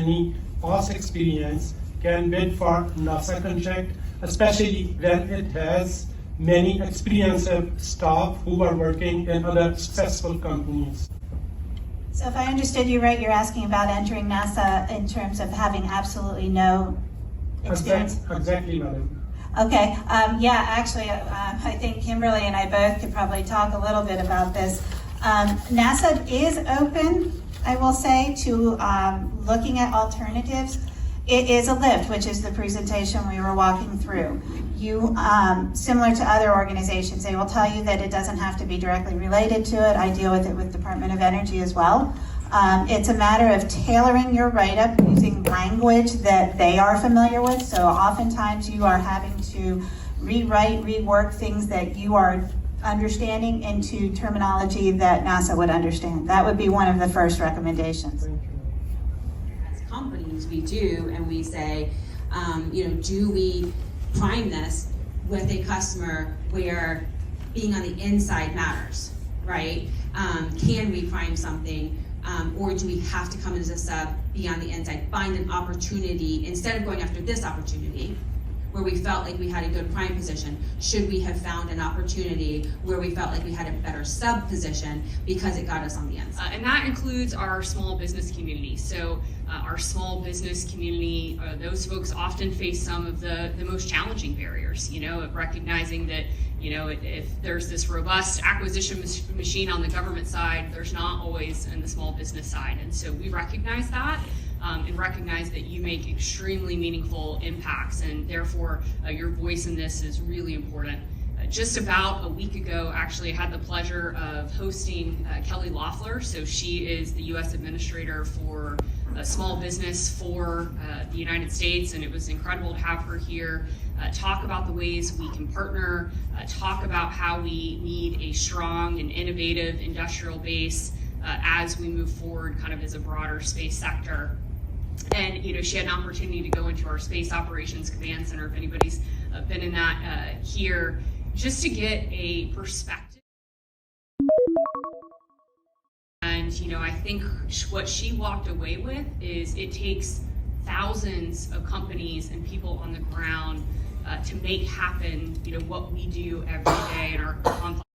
any past experience can bid for NASA contract, especially when it has many experienced staff who are working in other successful companies. So if I understood you right, you're asking about entering NASA in terms of having absolutely no experience? Exactly, madam. Okay, yeah, actually, I think Kimberly and I both could probably talk a little bit about this. NASA is open, I will say, to looking at alternatives. It is a lift, which is the presentation we were walking through. You, similar to other organizations, they will tell you that it doesn't have to be directly related to it. I deal with it with Department of Energy as well. It's a matter of tailoring your write-up using language that they are familiar with. So oftentimes you are having to rewrite, rework things that you are understanding into terminology that NASA would understand. That would be one of the first recommendations. As companies, we do, and we say, do we prime this with a customer where being on the inside matters, right? Can we prime something? Or do we have to come as a sub, be on the inside, find an opportunity, instead of going after this opportunity, where we felt like we had a good prime position, should we have found an opportunity where we felt like we had a better sub position because it got us on the inside? And that includes our small business community. So our small business community, those folks often face some of the most challenging barriers, of recognizing that, if there's this robust acquisition machine on the government side, there's not always in the small business side. And so we recognize that. And recognize that you make extremely meaningful impacts, and therefore your voice in this is really important. Just about a week ago, actually, I had the pleasure of hosting Kelly Loeffler. So she is the U.S. Administrator for small business for the United States, and it was incredible to have her here talk about the ways we can partner, talk about how we need a strong and innovative industrial base as we move forward kind of as a broader space sector. And she had an opportunity to go into our Space Operations Command Center, if anybody's been in that here, just to get a perspective. And I think what she walked away with is it takes thousands of companies and people on the ground to make happen what we do every day in our complex.